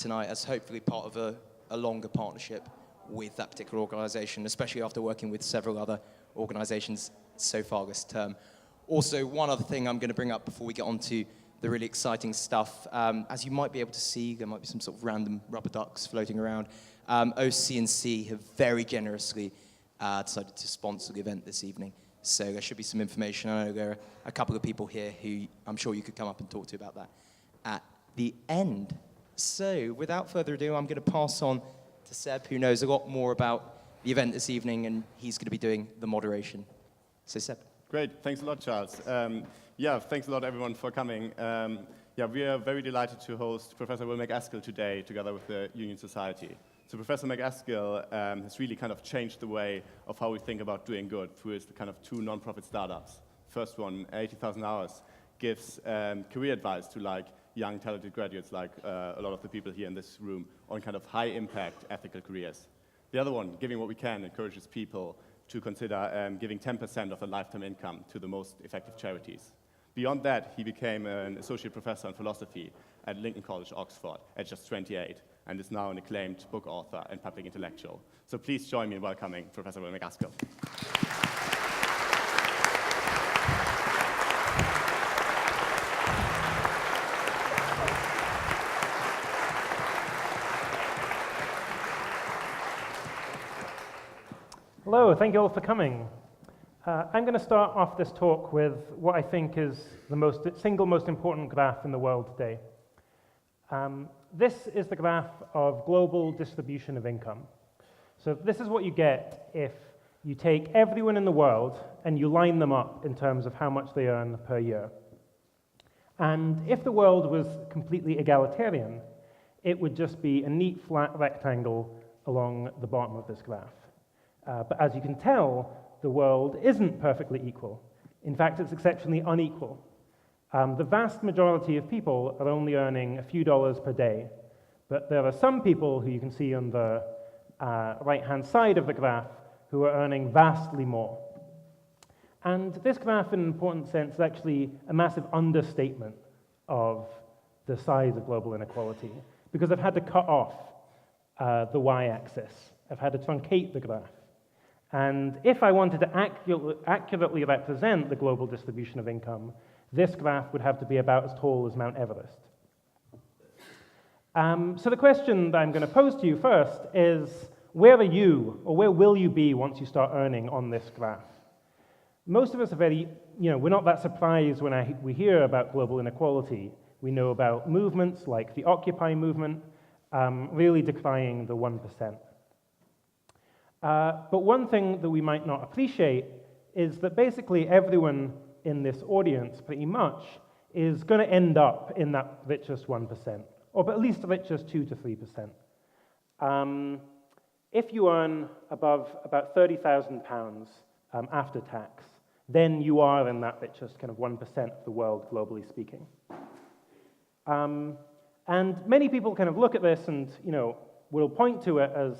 tonight as hopefully part of a longer partnership with that particular organization, especially after working with several other organizations so far this term. Also, one other thing I'm going to bring up before we get on to the really exciting stuff. As you might be able to see, there might be some sort of random rubber ducks floating around. OC&C have very generously decided to sponsor the event this evening. So there should be some information. I know there are a couple of people here who I'm sure you could come up and talk to about that at the end. So without further ado, I'm going to pass on to Seb, who knows a lot more about the event this evening, and he's going to be doing the moderation. So Seb. Great, thanks a lot, Charles. Yeah, thanks a lot, everyone, for coming. Yeah, we are very delighted to host Professor Will MacAskill today, together with the Union Society. So Professor MacAskill has really kind of changed the way of how we think about doing good through his kind of two non-profit startups. First one, 80,000 Hours, gives career advice to young, talented graduates like a lot of the people here in this room on kind of high-impact ethical careers. The other one, Giving What We Can, encourages people to consider giving 10% of their lifetime income to the most effective charities. Beyond that, he became an associate professor in philosophy at Lincoln College, Oxford, at just 28, and is now an acclaimed book author and public intellectual. So please join me in welcoming Professor Will MacAskill. Hello, thank you all for coming. I'm going to start off this talk with what I think is the single most important graph in the world today. This is the graph of global distribution of income. So this is what you get if you take everyone in the world and you line them up in terms of how much they earn per year. And if the world was completely egalitarian, it would just be a neat flat rectangle along the bottom of this graph. But as you can tell, the world isn't perfectly equal. In fact, it's exceptionally unequal. The vast majority of people are only earning a few dollars per day, but there are some people who you can see on the right-hand side of the graph who are earning vastly more. And this graph, in an important sense, is actually a massive understatement of the size of global inequality, because I've had to cut off the y-axis. I've had to truncate the graph. And if I wanted to accurately represent the global distribution of income, this graph would have to be about as tall as Mount Everest. So the question that I'm going to pose to you first is, where are you, or where will you be once you start earning on this graph? Most of us are we're not that surprised when we hear about global inequality. We know about movements like the Occupy movement, really decrying the 1%. But one thing that we might not appreciate is that basically everyone in this audience, pretty much, is going to end up in that richest 1%, or at least the richest 2 to 3%. If you earn above about £30,000 after tax, then you are in that richest kind of 1% of the world, globally speaking. And many people kind of look at this and will point to it as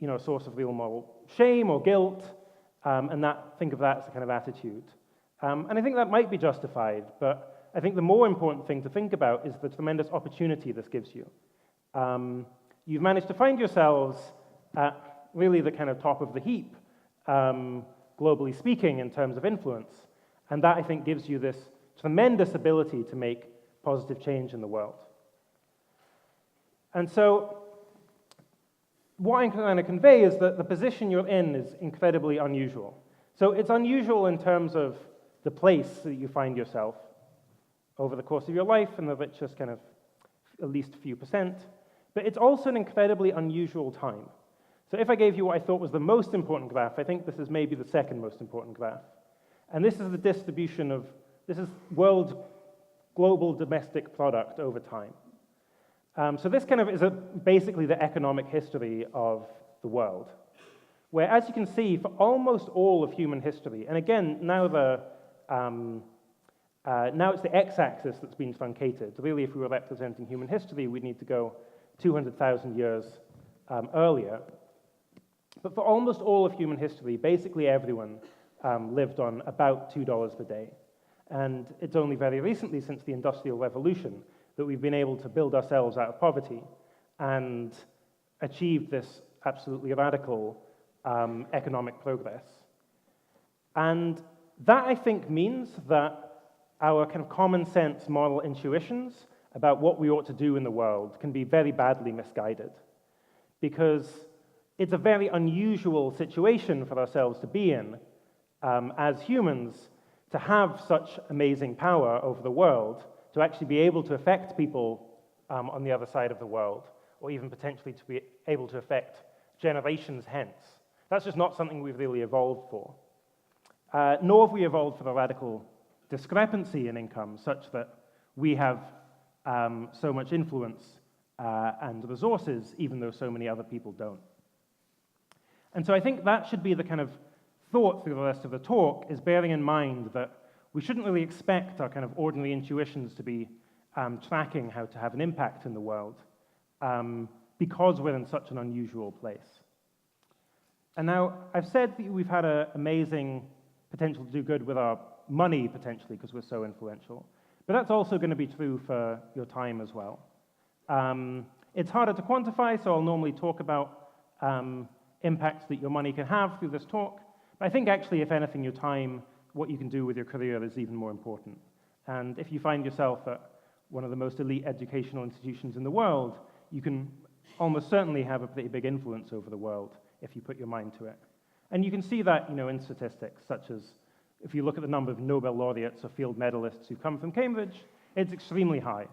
a source of real moral shame or guilt, and think of that as a kind of attitude. And I think that might be justified, but I think the more important thing to think about is the tremendous opportunity this gives you. You've managed to find yourselves at really the kind of top of the heap, globally speaking, in terms of influence, and that, I think, gives you this tremendous ability to make positive change in the world. And so what I'm trying to convey is that the position you're in is incredibly unusual. So it's unusual in terms of the place that you find yourself over the course of your life, and the richest kind of at least a few %, but it's also an incredibly unusual time. So if I gave you what I thought was the most important graph, I think this is maybe the second most important graph. And this is the distribution of, this is world global domestic product over time. So this kind of is basically the economic history of the world, where, as you can see, for almost all of human history, and again, now it's the x-axis that's been truncated. Really, if we were representing human history, we'd need to go 200,000 years earlier. But for almost all of human history, basically everyone lived on about $2 per day. And it's only very recently, since the Industrial Revolution, that we've been able to build ourselves out of poverty and achieved this absolutely radical economic progress. And that, I think, means that our kind of common sense moral intuitions about what we ought to do in the world can be very badly misguided, because it's a very unusual situation for ourselves to be in as humans, to have such amazing power over the world, to actually be able to affect people on the other side of the world, or even potentially to be able to affect generations hence. That's just not something we've really evolved for. Nor have we evolved for the radical discrepancy in income, such that we have so much influence and resources, even though so many other people don't. And so I think that should be the kind of thought through the rest of the talk, is bearing in mind that we shouldn't really expect our kind of ordinary intuitions to be tracking how to have an impact in the world, because we're in such an unusual place. And now, I've said that we've had an amazing potential to do good with our money, potentially, because we're so influential. But that's also going to be true for your time as well. It's harder to quantify, so I'll normally talk about impacts that your money can have through this talk. But I think actually, if anything, your time, what you can do with your career is even more important. And if you find yourself at one of the most elite educational institutions in the world, you can almost certainly have a pretty big influence over the world if you put your mind to it. And you can see that, in statistics, such as if you look at the number of Nobel laureates or field medalists who come from Cambridge, it's extremely high.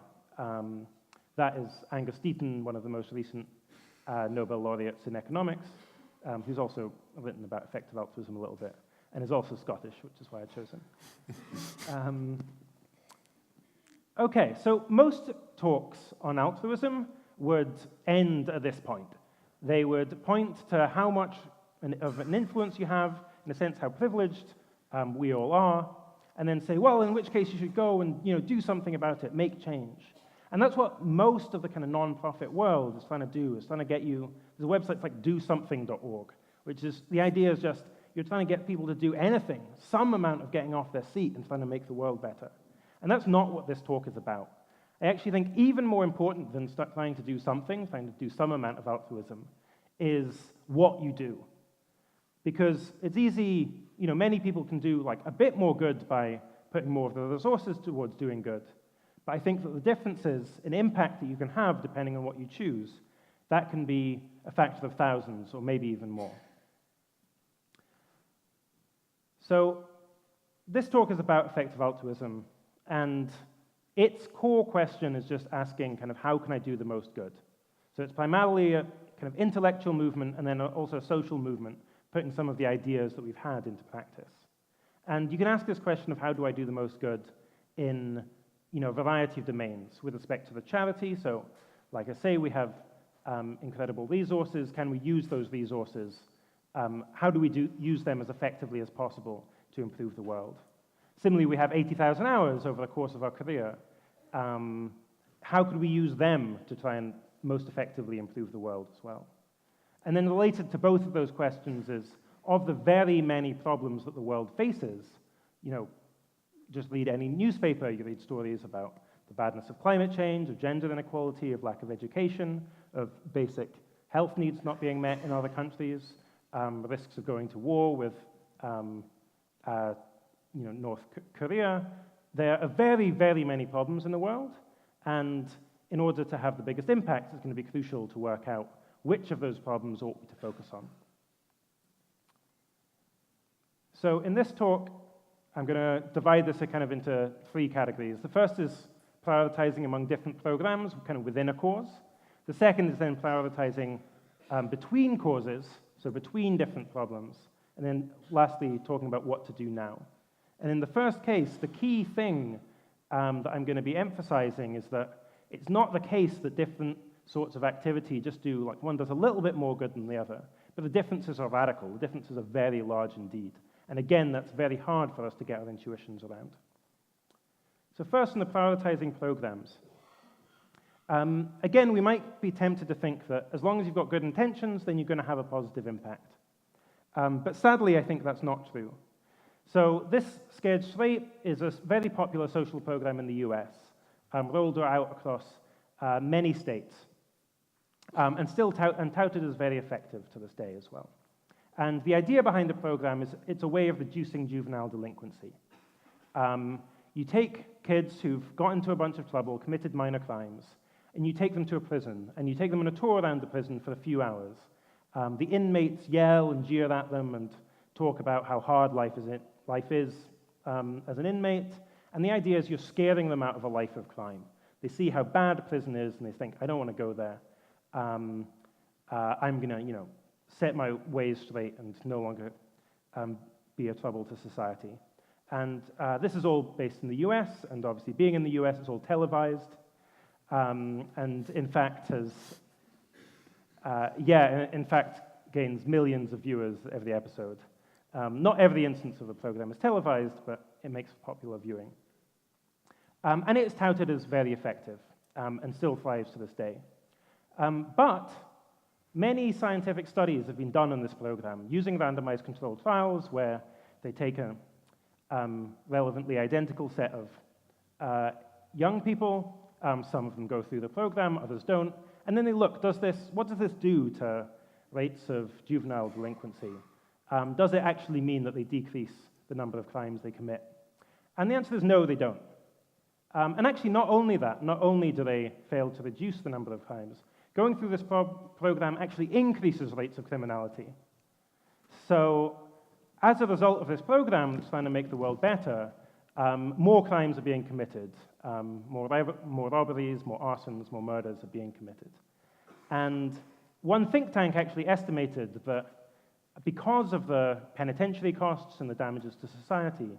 That is Angus Deaton, one of the most recent Nobel laureates in economics, who's also written about effective altruism a little bit, and is also Scottish, which is why I chose him. Okay, so most talks on altruism would end at this point. They would point to how much of an influence you have, in a sense how privileged we all are, and then say, well, in which case you should go and do something about it, make change. And that's what most of the kind of non-profit world is trying to do, is trying to get you, there's a website like dosomething.org, which is, the idea is just, you're trying to get people to do anything, some amount of getting off their seat and trying to make the world better. And that's not what this talk is about. I actually think even more important than trying to do something, trying to do some amount of altruism, is what you do. Because it's easy, many people can do like a bit more good by putting more of the resources towards doing good. But I think that the differences in impact that you can have, depending on what you choose, that can be a factor of thousands or maybe even more. So this talk is about effective altruism, and its core question is just asking kind of how can I do the most good? So it's primarily a kind of intellectual movement and then also a social movement, putting some of the ideas that we've had into practice. And you can ask this question of how do I do the most good in a variety of domains with respect to the charity. So like I say, we have incredible resources. Can we use those resources? How do we use them as effectively as possible to improve the world? Similarly, we have 80,000 hours over the course of our career. How could we use them to try and most effectively improve the world as well? And then related to both of those questions is, of the very many problems that the world faces, just read any newspaper, you read stories about the badness of climate change, of gender inequality, of lack of education, of basic health needs not being met in other countries, risks of going to war with North Korea. There are very, very many problems in the world, and in order to have the biggest impact, it's going to be crucial to work out which of those problems ought we to focus on. So in this talk, I'm going to divide this kind of into three categories. The first is prioritizing among different programs, kind of within a cause. The second is then prioritizing between causes, so between different problems. And then lastly, talking about what to do now. And in the first case, the key thing that I'm going to be emphasizing is that it's not the case that different sorts of activity just do, like one does a little bit more good than the other, but the differences are radical. The differences are very large indeed. And again, that's very hard for us to get our intuitions around. So first, in the prioritizing programs. Again, we might be tempted to think that as long as you've got good intentions, then you're going to have a positive impact. But sadly, I think that's not true. So this Scared Straight is a very popular social program in the US, rolled out across many states. and still touted as very effective to this day as well. And the idea behind the program is it's a way of reducing juvenile delinquency. You take kids who've got into a bunch of trouble, committed minor crimes, and you take them to a prison, and you take them on a tour around the prison for a few hours. The inmates yell and jeer at them and talk about how hard life is as an inmate, and the idea is you're scaring them out of a life of crime. They see how bad prison is, and they think, I don't want to go there. I'm going to, set my ways straight and no longer be a trouble to society. And this is all based in the US, and obviously being in the US, it's all televised, and in fact gains millions of viewers every episode. Not every instance of the program is televised, but it makes popular viewing. And it's touted as very effective, and still thrives to this day. But many scientific studies have been done on this program using randomized controlled trials where they take a relevantly identical set of young people. Some of them go through the program, others don't. And then they look, what does this do to rates of juvenile delinquency? Does it actually mean that they decrease the number of crimes they commit? And the answer is no, they don't. And actually, not only do they fail to reduce the number of crimes, going through this program actually increases rates of criminality. So as a result of this program that's trying to make the world better, more crimes are being committed. More robberies, more arsons, more murders are being committed. And one think tank actually estimated that because of the penitentiary costs and the damages to society,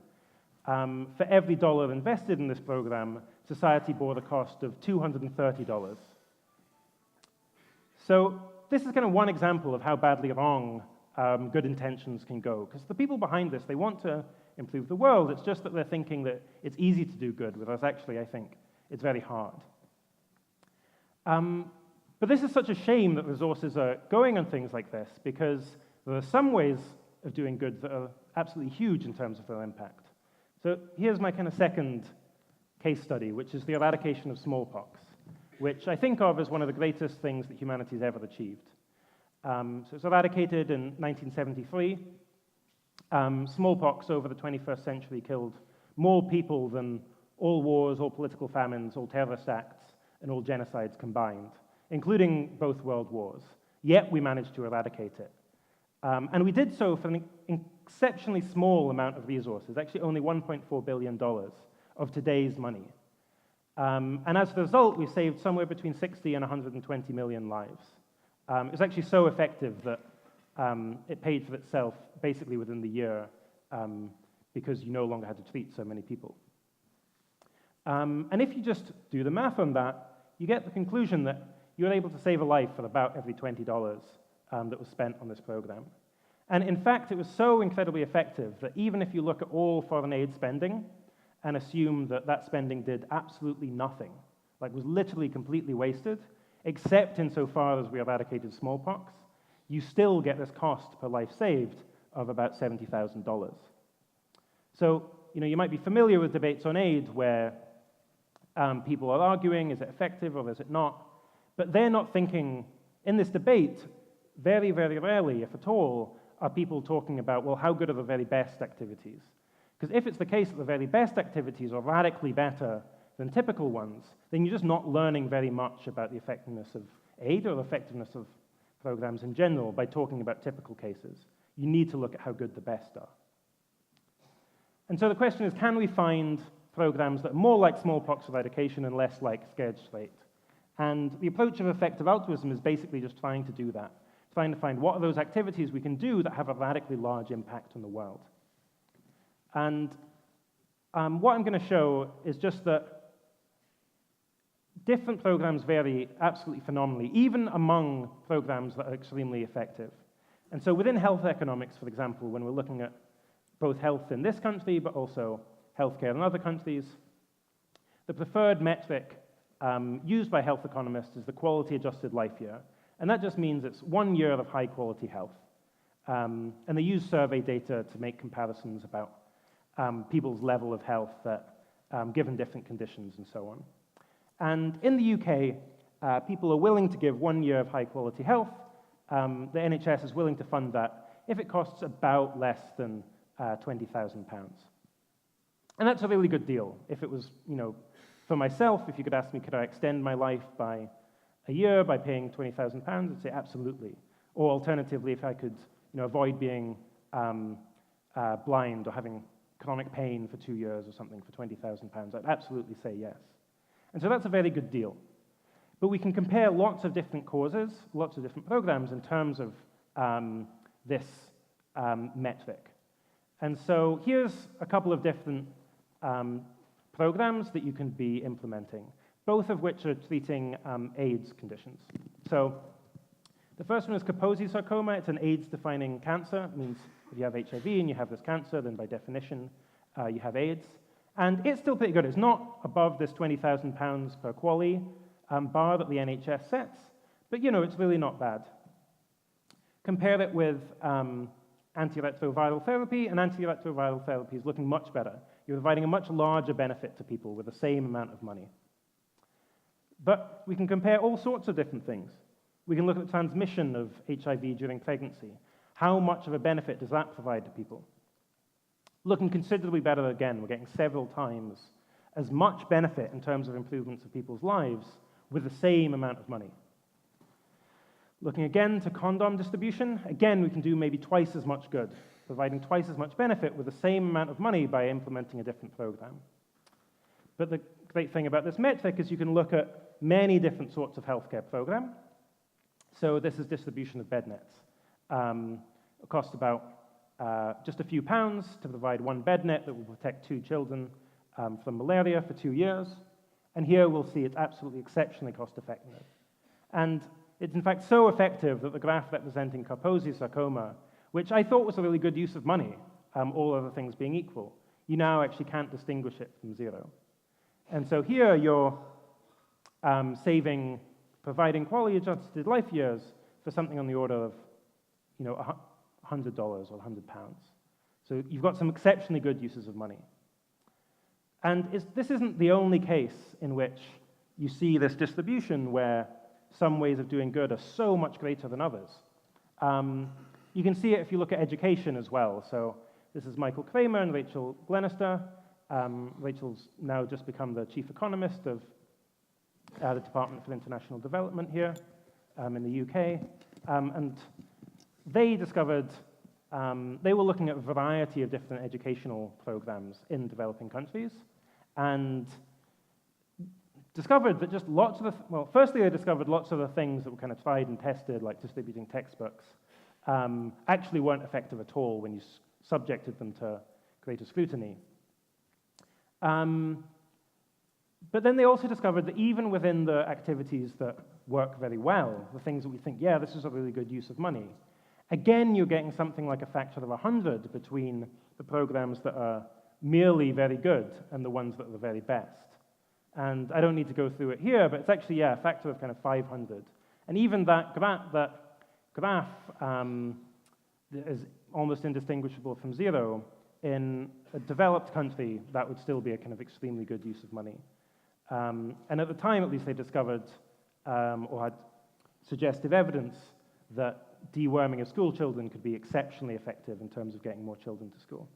for every dollar invested in this program, society bore the cost of $230. So this is kind of one example of how badly wrong good intentions can go. Because the people behind this, they want to improve the world. It's just that they're thinking that it's easy to do good, whereas actually I think it's very hard. But this is such a shame that resources are going on things like this, because there are some ways of doing good that are absolutely huge in terms of their impact. So here's my kind of second case study, which is the eradication of smallpox, which I think of as one of the greatest things that humanity's ever achieved. So it's eradicated in 1973. Smallpox over the 21st century killed more people than all wars, all political famines, all terrorist acts, and all genocides combined, including both world wars. Yet we managed to eradicate it. And we did so for an exceptionally small amount of resources, actually only $1.4 billion of today's money. And as a result, we saved somewhere between 60 and 120 million lives. It was actually so effective that it paid for itself basically within the year because you no longer had to treat so many people. And if you just do the math on that, you get the conclusion that you're able to save a life for about every $20 that was spent on this program. And in fact, it was so incredibly effective that even if you look at all foreign aid spending and assume that that spending did absolutely nothing, like was literally completely wasted, except insofar as we eradicated smallpox, you still get this cost per life saved of about $70,000. So, you might be familiar with debates on aid where people are arguing, is it effective or is it not? But they're not thinking, in this debate, very, very rarely, if at all, are people talking about, well, how good are the very best activities? Because if it's the case that the very best activities are radically better than typical ones, then you're just not learning very much about the effectiveness of aid or the effectiveness of programs in general by talking about typical cases. You need to look at how good the best are. And so the question is, can we find programs that are more like smallpox eradication and less like scared straight? And the approach of effective altruism is basically just trying to do that, trying to find what are those activities we can do that have a radically large impact on the world. And what I'm going to show is just that different programs vary absolutely phenomenally, even among programs that are extremely effective. And so within health economics, for example, when we're looking at both health in this country, but also healthcare in other countries, the preferred metric used by health economists is the quality-adjusted life year. And that just means it's 1 year of high-quality health. And they use survey data to make comparisons about people's level of health given different conditions and so on. And in the UK, people are willing to give 1 year of high-quality health, the NHS is willing to fund that if it costs about less than £20,000. And that's a really good deal. If it was, for myself, if you could ask me, could I extend my life by a year by paying £20,000, I'd say absolutely. Or alternatively, if I could, avoid being blind or having chronic pain for 2 years or something for £20,000, I'd absolutely say yes. And so that's a very good deal. But we can compare lots of different causes, lots of different programs in terms of this metric. And so here's a couple of different programs that you can be implementing, both of which are treating AIDS conditions. So the first one is Kaposi sarcoma. It's an AIDS-defining cancer. It means if you have HIV and you have this cancer, then by definition, you have AIDS. And it's still pretty good. It's not above this £20,000 per QALY bar that the NHS sets, but it's really not bad. Compare it with antiretroviral therapy, and antiretroviral therapy is looking much better. You're providing a much larger benefit to people with the same amount of money. But we can compare all sorts of different things. We can look at the transmission of HIV during pregnancy. How much of a benefit does that provide to people? Looking considerably better again. We're getting several times as much benefit in terms of improvements of people's lives with the same amount of money. Looking again to condom distribution, again, we can do maybe twice as much good, providing twice as much benefit with the same amount of money by implementing a different program. But the great thing about this metric is you can look at many different sorts of healthcare program. So this is distribution of bed nets. It costs about just a few pounds to provide one bed net that will protect 2 children from malaria for 2 years. And here we'll see it's absolutely exceptionally cost-effective. And it's in fact so effective that the graph representing Kaposi sarcoma, which I thought was a really good use of money, all other things being equal, you now actually can't distinguish it from zero. And so here you're providing quality-adjusted life years for something on the order of, $100 or £100. So you've got some exceptionally good uses of money. And this isn't the only case in which you see this distribution where some ways of doing good are so much greater than others. You can see it if you look at education as well. So this is Michael Kramer and Rachel Glenister. Rachel's now just become the chief economist of the Department for International Development here in the UK. And they discovered, they were looking at a variety of different educational programs in developing countries and discovered that just lots of firstly they discovered lots of the things that were kind of tried and tested, like distributing textbooks, actually weren't effective at all when you subjected them to greater scrutiny. But then they also discovered that even within the activities that work very well, the things that we think, yeah, this is a really good use of money, again, you're getting something like a factor of 100 between the programs that are merely very good and the ones that are the very best. And I don't need to go through it here, but it's actually, a factor of kind of 500. And even that graph is almost indistinguishable from zero. In a developed country, that would still be a kind of extremely good use of money. And at the time, at least, they discovered or had suggestive evidence that deworming of school children could be exceptionally effective in terms of getting more children to school.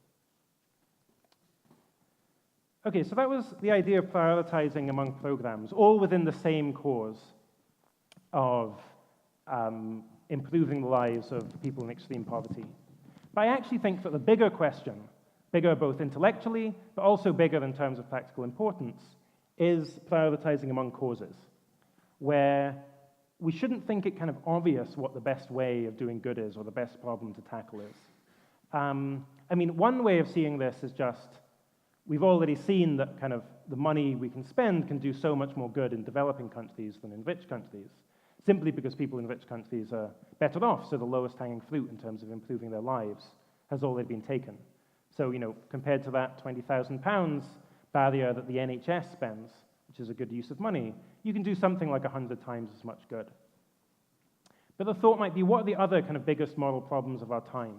Okay, so that was the idea of prioritizing among programs, all within the same cause of improving the lives of people in extreme poverty. But I actually think that the bigger question, bigger both intellectually, but also bigger in terms of practical importance, is prioritizing among causes, where we shouldn't think it kind of obvious what the best way of doing good is or the best problem to tackle is. I mean, one way of seeing this is just, we've already seen that kind of the money we can spend can do so much more good in developing countries than in rich countries, simply because people in rich countries are better off, so the lowest hanging fruit in terms of improving their lives has already been taken. So, compared to that £20,000 barrier that the NHS spends, which is a good use of money, you can do something like 100 times as much good. But the thought might be, what are the other kind of biggest moral problems of our time?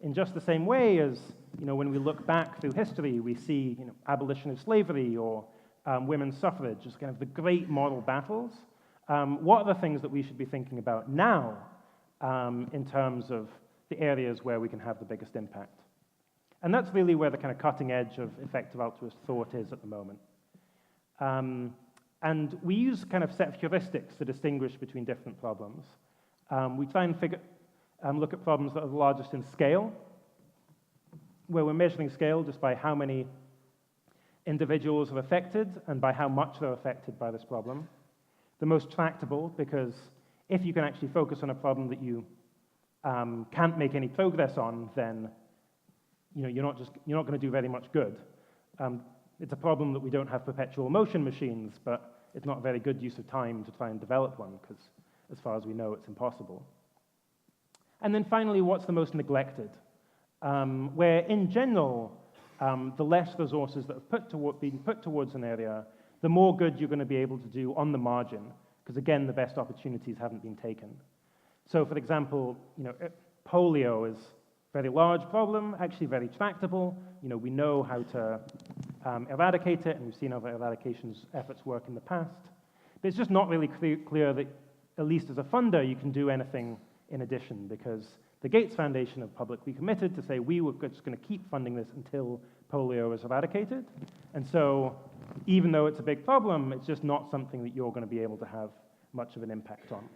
In just the same way as, when we look back through history, we see, abolition of slavery or women's suffrage as kind of the great moral battles. what are the things that we should be thinking about now in terms of the areas where we can have the biggest impact? And that's really where the kind of cutting edge of effective altruist thought is at the moment. And we use kind of set of heuristics to distinguish between different problems. We try and look at problems that are the largest in scale, where we're measuring scale just by how many individuals are affected and by how much they're affected by this problem. The most tractable, because if you can actually focus on a problem that you can't make any progress on, then you're not going to do very much good. It's a problem that we don't have perpetual motion machines, but it's not a very good use of time to try and develop one, because as far as we know, it's impossible. And then finally, what's the most neglected? Where in general, the less resources that have been put towards an area, the more good you're going to be able to do on the margin, because again, the best opportunities haven't been taken. So for example, polio is a very large problem, actually very tractable. We know how to eradicate it, and we've seen other eradication efforts work in the past. But it's just not really clear that, at least as a funder, you can do anything in addition, because the Gates Foundation have publicly committed to say we were just going to keep funding this until polio is eradicated. And so even though it's a big problem, it's just not something that you're going to be able to have much of an impact on.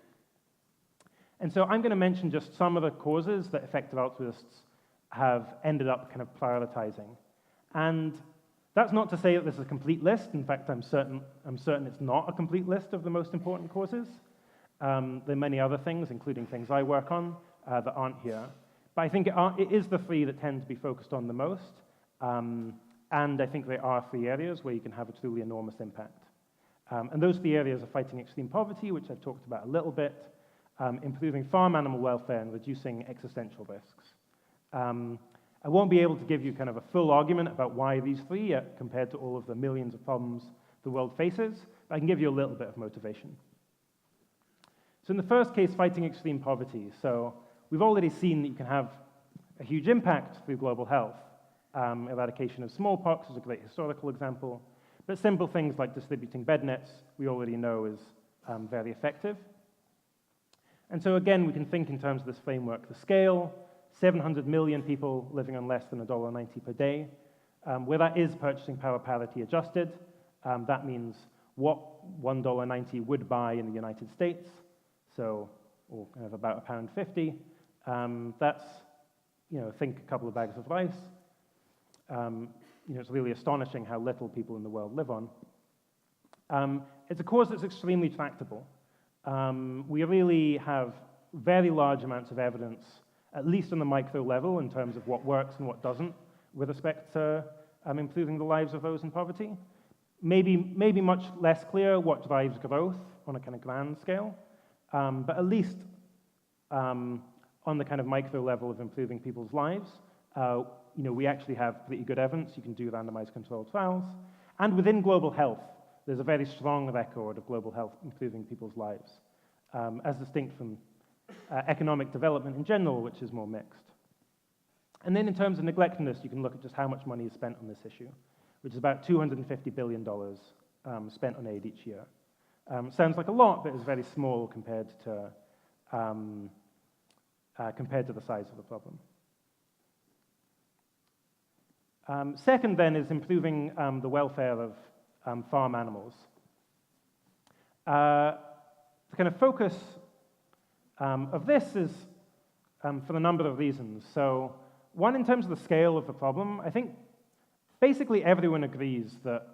And so I'm going to mention just some of the causes that effective altruists have ended up kind of prioritizing. And that's not to say that this is a complete list. In fact, I'm certain it's not a complete list of the most important causes. There are many other things, including things I work on, that aren't here. But I think it is the three that tend to be focused on the most. And I think there are three areas where you can have a truly enormous impact. And those three areas are fighting extreme poverty, which I've talked about a little bit, improving farm animal welfare, and reducing existential risks. I won't be able to give you kind of a full argument about why these three compared to all of the millions of problems the world faces, but I can give you a little bit of motivation. So in the first case, fighting extreme poverty. So we've already seen that you can have a huge impact through global health. Eradication of smallpox is a great historical example, but simple things like distributing bed nets, we already know is very effective. And so again, we can think in terms of this framework. The scale, 700 million people living on less than $1.90 per day. Where that is purchasing power parity adjusted, that means what $1.90 would buy in the United States, so or kind of about £1.50. That's, think a couple of bags of rice. It's really astonishing how little people in the world live on. It's a cause that's extremely tractable. We really have very large amounts of evidence, at least on the micro level, in terms of what works and what doesn't, with respect to improving the lives of those in poverty. Maybe much less clear what drives growth on a kind of grand scale, but at least on the kind of micro level of improving people's lives, we actually have pretty good evidence. You can do randomized controlled trials. And within global health, there's a very strong record of global health improving people's lives, as distinct from economic development in general, which is more mixed. And then in terms of neglectedness, you can look at just how much money is spent on this issue, which is about $250 billion spent on aid each year. Sounds like a lot, but it's very small compared to the size of the problem. Second, then, is improving the welfare of farm animals. The kind of focus of this is for a number of reasons. So, one, in terms of the scale of the problem, I think basically everyone agrees that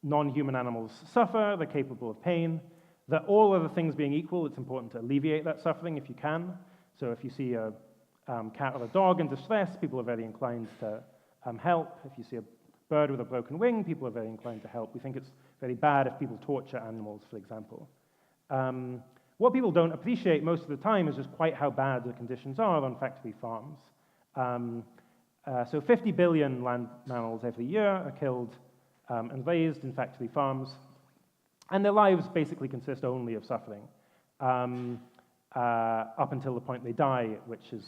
non-human animals suffer, they're capable of pain, that all other things being equal, it's important to alleviate that suffering if you can. So if you see a cat or a dog in distress, people are very inclined to help. If you see a bird with a broken wing, people are very inclined to help. We think it's very bad if people torture animals, for example. What people don't appreciate most of the time is just quite how bad the conditions are on factory farms. So 50 billion land mammals every year are killed and raised in factory farms, and their lives basically consist only of suffering up until the point they die, which is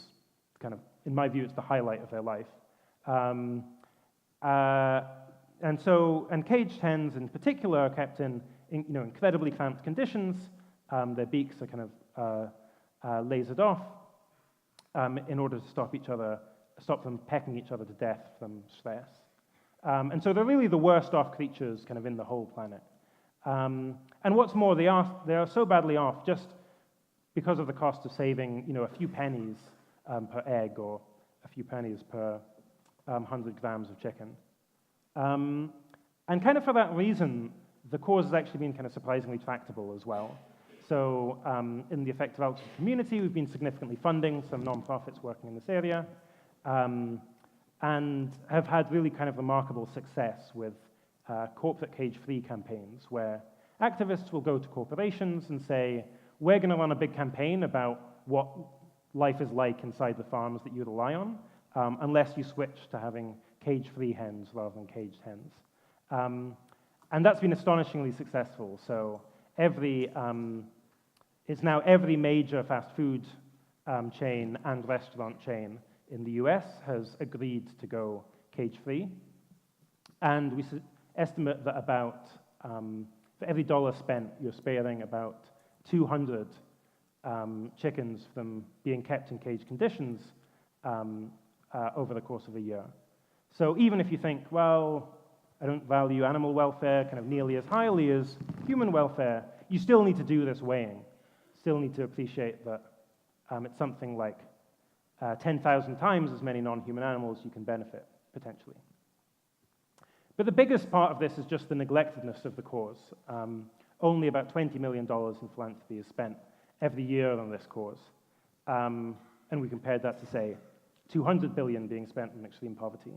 kind of, in my view, it's the highlight of their life. And caged hens in particular are kept in incredibly cramped conditions. Their beaks are kind of lasered off in order to stop them pecking each other to death from stress. And so they're really the worst off creatures kind of in the whole planet. And what's more, they are so badly off just because of the cost of saving, a few pennies per egg or a few pennies per 100 grams of chicken. And kind of for that reason, the cause has actually been kind of surprisingly tractable as well. So in the effective altruism community, we've been significantly funding some nonprofits working in this area, and have had really kind of remarkable success with corporate cage-free campaigns, where activists will go to corporations and say, we're going to run a big campaign about what life is like inside the farms that you rely on, unless you switch to having cage-free hens rather than caged hens. And that's been astonishingly successful. So it's now every major fast food chain and restaurant chain in the US has agreed to go cage-free. And we estimate that about, for every dollar spent, you're sparing about 200 chickens from being kept in cage conditions over the course of a year. So even if you think, well, I don't value animal welfare kind of nearly as highly as human welfare, you still need to do this weighing. Still need to appreciate that it's something like 10,000 times as many non-human animals you can benefit, potentially. But the biggest part of this is just the neglectedness of the cause. Only about $20 million in philanthropy is spent every year on this cause. And we compared that to, say, $200 billion being spent on extreme poverty.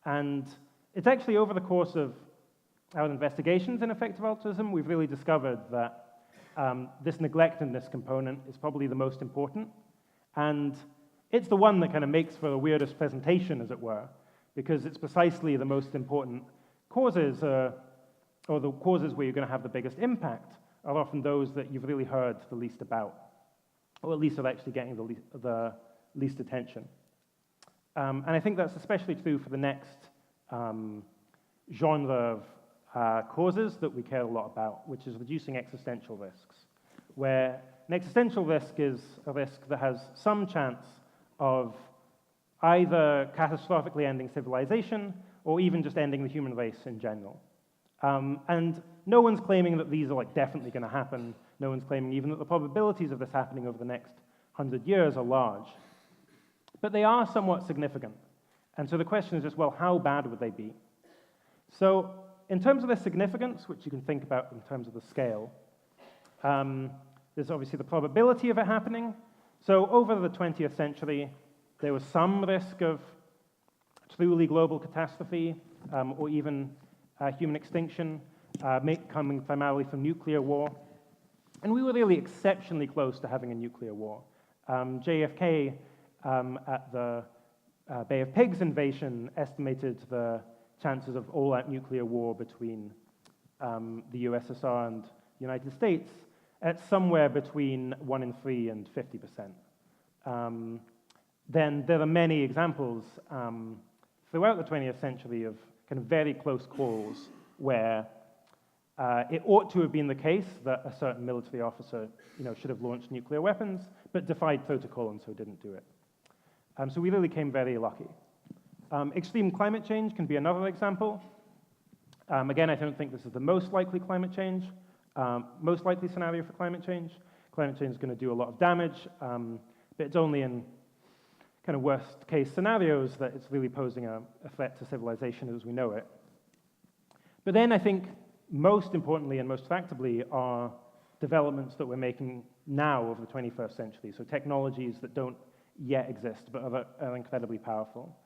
And it's actually over the course of our investigations in effective altruism, we've really discovered that this neglectedness component is probably the most important. And it's the one that kind of makes for the weirdest presentation, as it were, because it's precisely the most important causes, or the causes where you're going to have the biggest impact are often those that you've really heard the least about, or at least are actually getting the least attention. And I think that's especially true for the next genre of causes that we care a lot about, which is reducing existential risks, where an existential risk is a risk that has some chance of either catastrophically ending civilization or even just ending the human race in general. And no one's claiming that these are like definitely going to happen. No one's claiming even that the probabilities of this happening over the next 100 years are large. But they are somewhat significant. And so the question is just, well, how bad would they be? So in terms of their significance, which you can think about in terms of the scale, there's obviously the probability of it happening. So over the 20th century, there was some risk of truly global catastrophe or even human extinction coming primarily from nuclear war. And we were really exceptionally close to having a nuclear war. JFK at the Bay of Pigs invasion estimated the chances of all-out nuclear war between the USSR and the United States at somewhere between 1 in 3 and 50%. Then there are many examples throughout the 20th century of kind of very close calls where it ought to have been the case that a certain military officer should have launched nuclear weapons, but defied protocol and so didn't do it. So we really came very lucky. Extreme climate change can be another example. Again, I don't think this is the most likely most likely scenario for climate change. Climate change is going to do a lot of damage, but it's only in kind of worst case scenarios that it's really posing a threat to civilization as we know it. But then I think most importantly and most tractably are developments that we're making now over the 21st century, so technologies that don't yet exist but are incredibly powerful.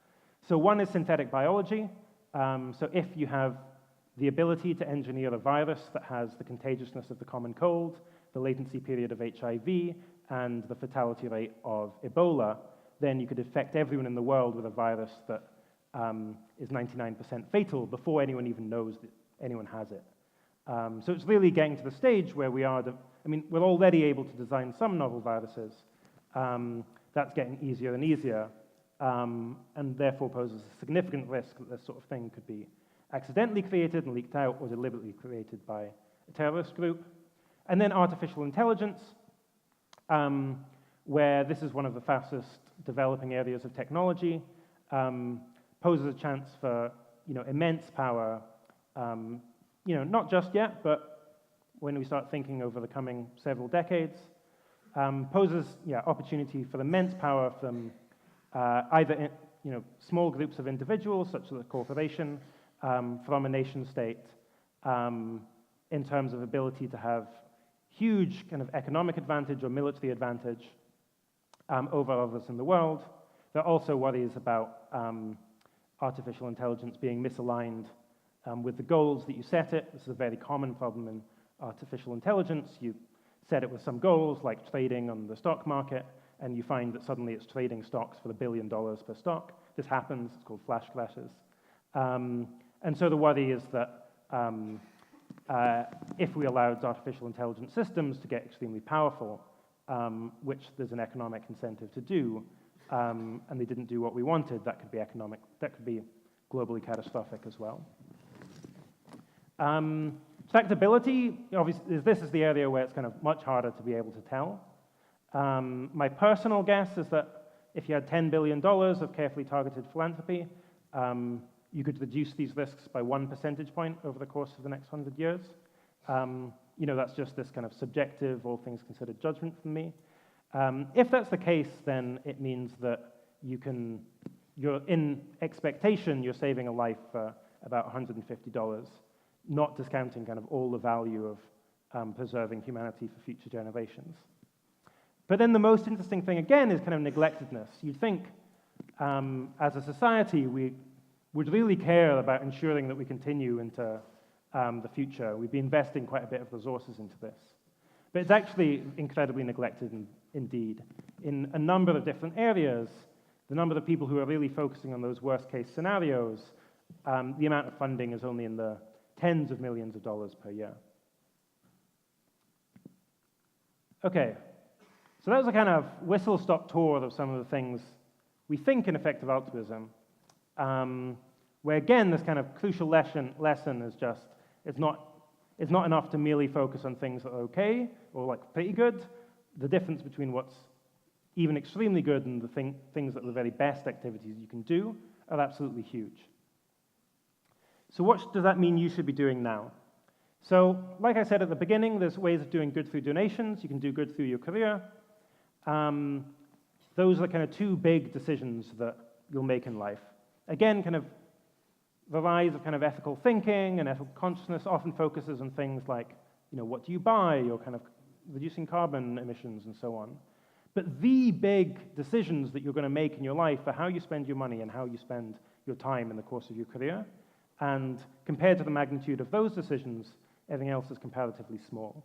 So one is synthetic biology. So if you have the ability to engineer a virus that has the contagiousness of the common cold, the latency period of HIV, and the fatality rate of Ebola, then you could infect everyone in the world with a virus that is 99% fatal before anyone even knows that anyone has it. So it's really getting to the stage where we are, we're already able to design some novel viruses. That's getting easier and easier, and therefore poses a significant risk that this sort of thing could be accidentally created and leaked out or deliberately created by a terrorist group. And then artificial intelligence, where this is one of the fastest developing areas of technology, poses a chance for immense power, not just yet, but when we start thinking over the coming several decades, poses opportunity for immense power from either small groups of individuals, such as a corporation, from a nation state, in terms of ability to have huge kind of economic advantage or military advantage over others in the world. There are also worries about artificial intelligence being misaligned with the goals that you set it. This is a very common problem in artificial intelligence. You set it with some goals, like trading on the stock market, and you find that suddenly it's trading stocks for $1 billion per stock. This happens. It's called flash crashes. And so the worry is that if we allowed artificial intelligence systems to get extremely powerful, which there's an economic incentive to do, and they didn't do what we wanted, that could be globally catastrophic as well. Tractability, obviously, this is the area where it's kind of much harder to be able to tell. My personal guess is that if you had $10 billion of carefully targeted philanthropy, you could reduce these risks by 1 percentage point over the course of the next 100 years. That's just this kind of subjective, all things considered judgment from me. If that's the case, then it means that you're in expectation, you're saving a life for about $150, not discounting kind of all the value of preserving humanity for future generations. But then the most interesting thing, again, is kind of neglectedness. You'd think, as a society, we would really care about ensuring that we continue into the future. We'd be investing quite a bit of resources into this. But it's actually incredibly neglected indeed. In a number of different areas, the number of people who are really focusing on those worst-case scenarios, the amount of funding is only in the tens of millions of dollars per year. Okay, so that was a kind of whistle-stop tour of some of the things we think in effective altruism, where again, this kind of crucial lesson is just, it's not enough to merely focus on things that are okay or like pretty good. The difference between what's even extremely good and the things that are the very best activities you can do are absolutely huge. So what does that mean you should be doing now? So like I said at the beginning, there's ways of doing good through donations. You can do good through your career. Those are kind of two big decisions that you'll make in life. Again, kind of the rise of kind of ethical thinking and ethical consciousness often focuses on things like, what do you buy, or kind of reducing carbon emissions and so on. But the big decisions that you're going to make in your life are how you spend your money and how you spend your time in the course of your career. And compared to the magnitude of those decisions, everything else is comparatively small.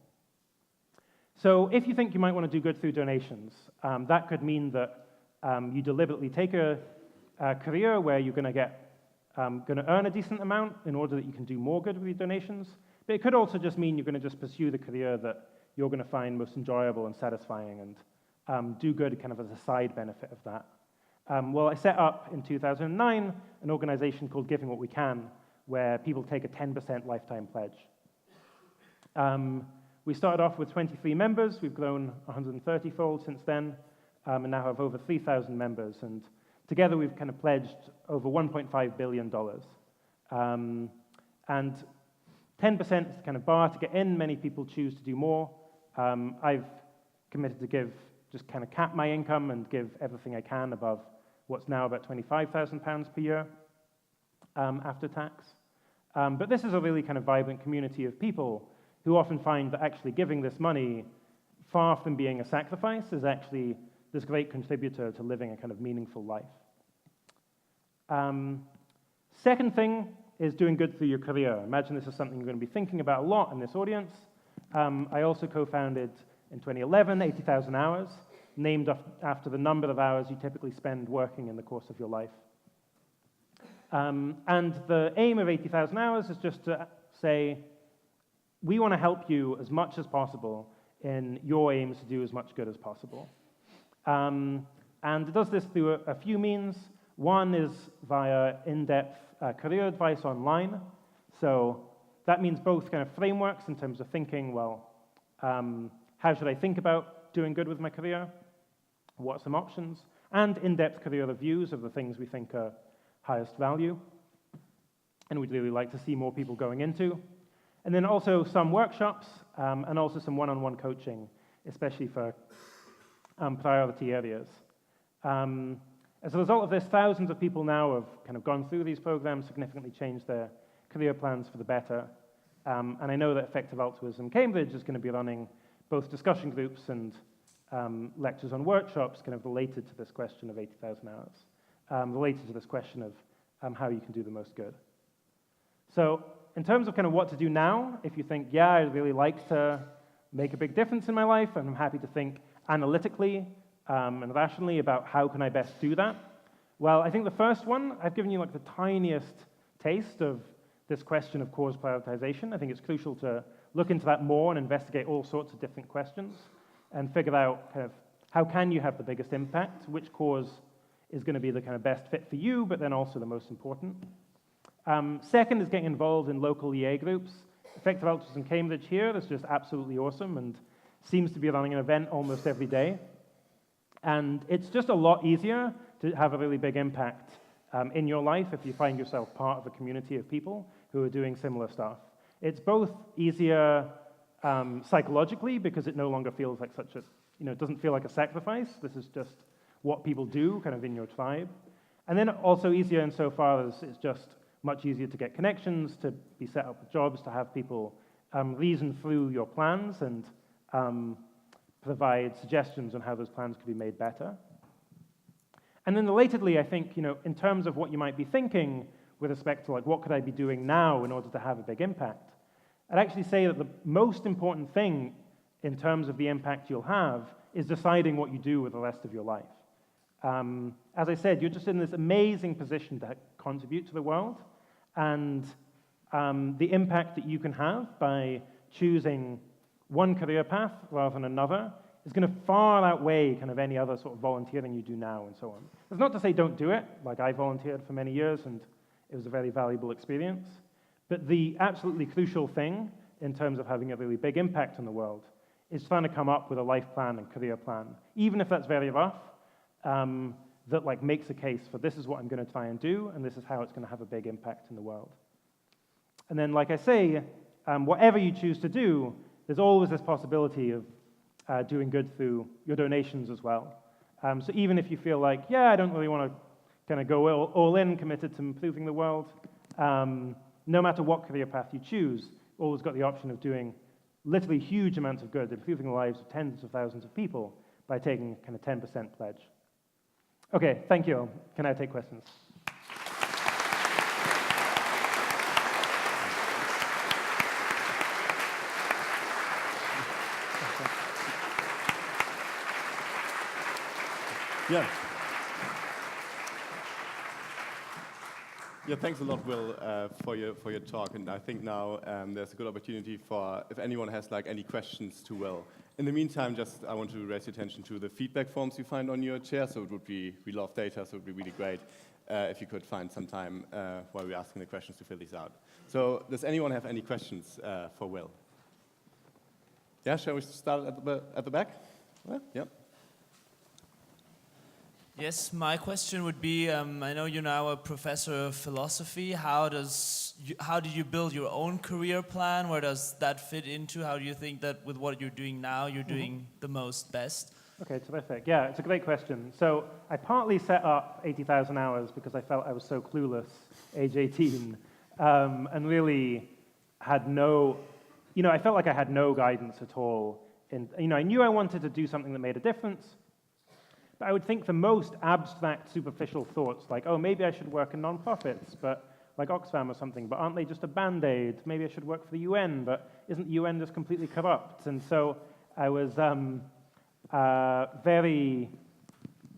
So if you think you might want to do good through donations, that could mean that you deliberately take a career where you're going to earn a decent amount in order that you can do more good with your donations. But it could also just mean you're going to just pursue the career that you're going to find most enjoyable and satisfying, and do good kind of as a side benefit of that. Well, I set up in 2009 an organization called Giving What We Can, where people take a 10% lifetime pledge. We started off with 23 members. We've grown 130-fold since then, and now have over 3,000 members. And together, we've kind of pledged over $1.5 billion. And 10% is the kind of bar to get in. Many people choose to do more. I've committed to just kind of cap my income and give everything I can above what's now about £25,000 per year after tax. But this is a really kind of vibrant community of people who often find that actually giving this money, far from being a sacrifice, is actually this great contributor to living a kind of meaningful life. Second thing is doing good through your career. Imagine this is something you're going to be thinking about a lot in this audience. I also co-founded in 2011 80,000 Hours, named after the number of hours you typically spend working in the course of your life. And the aim of 80,000 Hours is just to say, we want to help you as much as possible in your aims to do as much good as possible. And it does this through a few means. One is via in-depth career advice online. So that means both kind of frameworks in terms of thinking, well, how should I think about doing good with my career? What are some options? And in-depth career reviews of the things we think are highest value and we'd really like to see more people going into. And then also some workshops and also some one-on-one coaching, especially for priority areas. As a result of this, thousands of people now have kind of gone through these programs, significantly changed their career plans for the better. And I know that Effective Altruism Cambridge is going to be running both discussion groups and lectures on workshops kind of related to this question of 80,000 hours, related to this question of how you can do the most good. So in terms of kind of what to do now, if you think, yeah, I'd really like to make a big difference in my life, and I'm happy to think analytically and rationally about how can I best do that, well, I think the first one, I've given you like the tiniest taste of this question of cause prioritization. I think it's crucial to look into that more and investigate all sorts of different questions and figure out kind of how can you have the biggest impact, which cause is going to be the kind of best fit for you, but then also the most important. Second is getting involved in local EA groups. Effective Altruism Cambridge here is just absolutely awesome and seems to be running an event almost every day. And it's just a lot easier to have a really big impact in your life if you find yourself part of a community of people who are doing similar stuff. It's both easier psychologically because it no longer feels like such a, it doesn't feel like a sacrifice. This is just what people do kind of in your tribe. And then also easier insofar as it's just much easier to get connections, to be set up with jobs, to have people reason through your plans and provide suggestions on how those plans could be made better. And then relatedly, I think, in terms of what you might be thinking with respect to like, what could I be doing now in order to have a big impact, I'd actually say that the most important thing in terms of the impact you'll have is deciding what you do with the rest of your life. As I said, you're just in this amazing position to contribute to the world, and the impact that you can have by choosing one career path rather than another is going to far outweigh kind of any other sort of volunteering you do now and so on. That's not to say don't do it. Like I volunteered for many years, and it was a very valuable experience. But the absolutely crucial thing in terms of having a really big impact on the world is trying to come up with a life plan and career plan, even if that's very rough, that like makes a case for this is what I'm going to try and do, and this is how it's going to have a big impact in the world. And then, like I say, whatever you choose to do, there's always this possibility of doing good through your donations as well. So even if you feel like, yeah, I don't really want to kind of go all in, committed to improving the world, no matter what career path you choose, you've always got the option of doing literally huge amounts of good, improving the lives of tens of thousands of people by taking kind of 10% pledge. Okay, thank you. Can I take questions? Yeah. Yeah, thanks a lot, Will, for your talk. And I think now there's a good opportunity for if anyone has like any questions to Will. In the meantime, just I want to raise your attention to the feedback forms you find on your chair. So it would be, we love data, so it would be really great if you could find some time while we're asking the questions to fill these out. So does anyone have any questions for Will? Yeah, shall we start at the back? Yeah. Yes, my question would be, I know you're now a professor of philosophy. How did you build your own career plan? Where does that fit into? How do you think that with what you're doing now, you're doing the most best? Okay, terrific. Yeah, it's a great question. So I partly set up 80,000 hours because I felt I was so clueless, age 18, and really had no, I felt like I had no guidance at all. And, I knew I wanted to do something that made a difference, but I would think the most abstract, superficial thoughts, like, oh, maybe I should work in nonprofits, but like Oxfam or something, but aren't they just a Band-Aid? Maybe I should work for the UN, but isn't the UN just completely corrupt? And so I was very,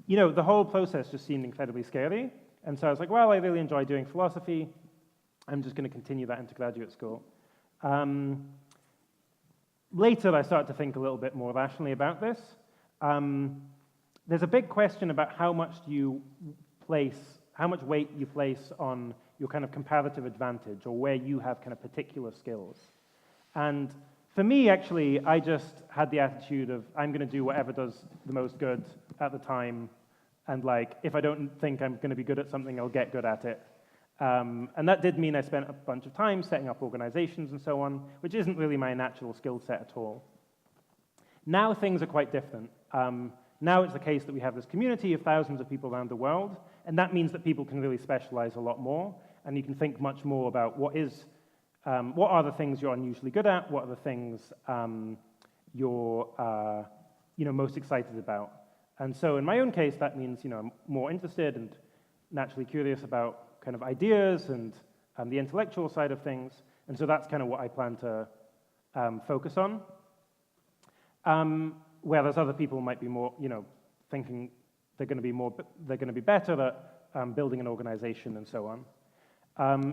the whole process just seemed incredibly scary. And so I was like, well, I really enjoy doing philosophy. I'm just going to continue that into graduate school. Later, I started to think a little bit more rationally about this. There's a big question about how how much weight you place on your kind of comparative advantage or where you have kind of particular skills. And for me, actually, I just had the attitude of I'm going to do whatever does the most good at the time. And like, if I don't think I'm going to be good at something, I'll get good at it. And that did mean I spent a bunch of time setting up organizations and so on, which isn't really my natural skill set at all. Now things are quite different. Now it's the case that we have this community of thousands of people around the world, and that means that people can really specialize a lot more, and you can think much more about what are the things you're unusually good at, what are the things you're most excited about. And so in my own case, that means I'm more interested and naturally curious about kind of ideas and the intellectual side of things, and so that's kind of what I plan to focus on. Whereas other people might be more, thinking they're going to be better at building an organization and so on.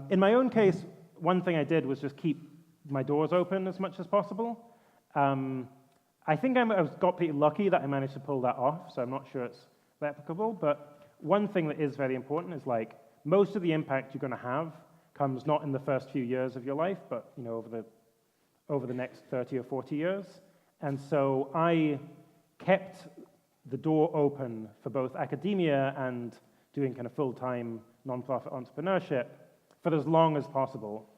In my own case, one thing I did was just keep my doors open as much as possible. I think I got pretty lucky that I managed to pull that off, so I'm not sure it's replicable, but one thing that is very important is like most of the impact you're going to have comes not in the first few years of your life, but over the next 30 or 40 years. And so I kept the door open for both academia and doing kind of full-time nonprofit entrepreneurship for as long as possible.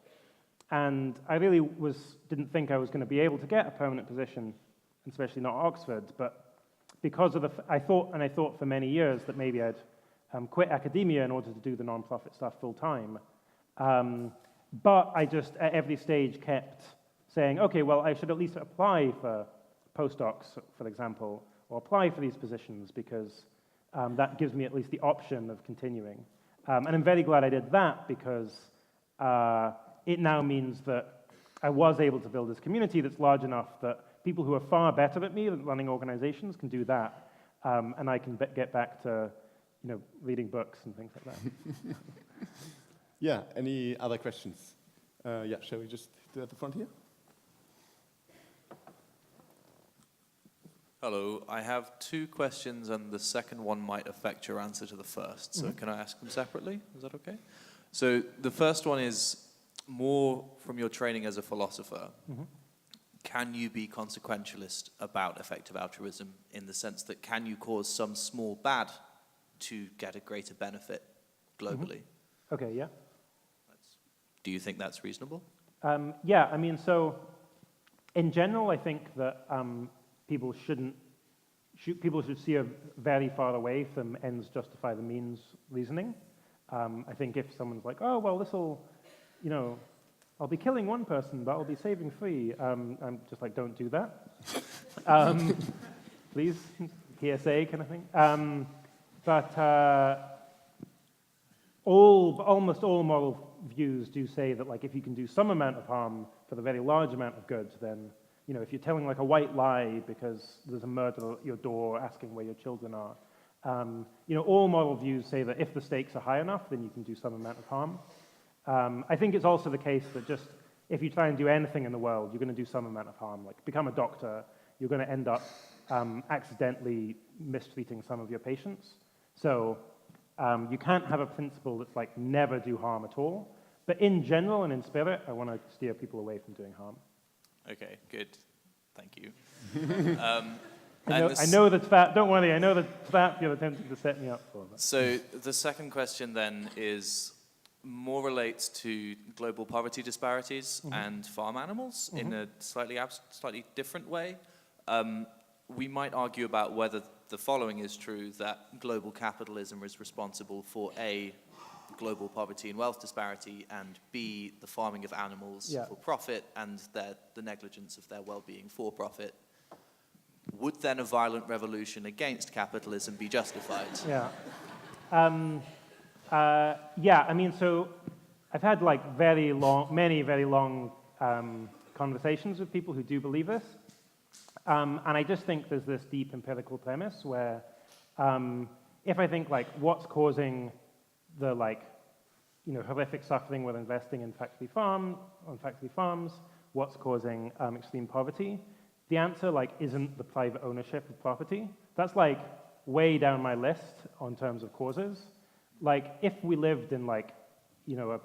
And I really didn't think I was going to be able to get a permanent position, especially not Oxford, but because of I thought for many years that maybe I'd quit academia in order to do the nonprofit stuff full-time. But I just, at every stage, kept saying, okay, well, I should at least apply for postdocs, for example, or apply for these positions because that gives me at least the option of continuing. And I'm very glad I did that because it now means that I was able to build this community that's large enough that people who are far better at me at running organizations can do that, and I can get back to reading books and things like that. Yeah, any other questions? Yeah, shall we just do it at the front here? Hello, I have two questions, and the second one might affect your answer to the first. So can I ask them separately? Is that okay? So the first one is more from your training as a philosopher. Can you be consequentialist about effective altruism in the sense that can you cause some small bad to get a greater benefit globally? Okay, yeah. Do you think that's reasonable? Yeah, I mean, so in general, I think that people should steer very far away from ends justify the means reasoning. I think if someone's like, oh, well, this'll, I'll be killing one person, but I'll be saving 3. I'm just like, don't do that. Please, PSA kind of thing. Almost all moral views do say that like if you can do some amount of harm for the very large amount of good, then if you're telling like a white lie because there's a murderer at your door asking where your children are, all moral views say that if the stakes are high enough, then you can do some amount of harm. I think it's also the case that just if you try and do anything in the world, you're going to do some amount of harm. Like become a doctor, you're going to end up accidentally mistreating some of your patients. So you can't have a principle that's like never do harm at all. But in general and in spirit, I want to steer people away from doing harm. Okay, good. Thank you. I know the trap. Don't worry, I know the trap you're attempting to set me up for. So the second question then is more relates to global poverty disparities and farm animals in a slightly different way. We might argue about whether the following is true, that global capitalism is responsible for A, global poverty and wealth disparity, and B, the farming of animals for profit and the negligence of their well-being for profit. Would then a violent revolution against capitalism be justified? Yeah. I mean, so I've had like many very long conversations with people who do believe this. And I just think there's this deep empirical premise where if I think like what's causing the horrific suffering we're investing in factory farms, what's causing extreme poverty, the answer isn't the private ownership of property. That's way down my list on terms of causes. like, if we lived in, like, you know, a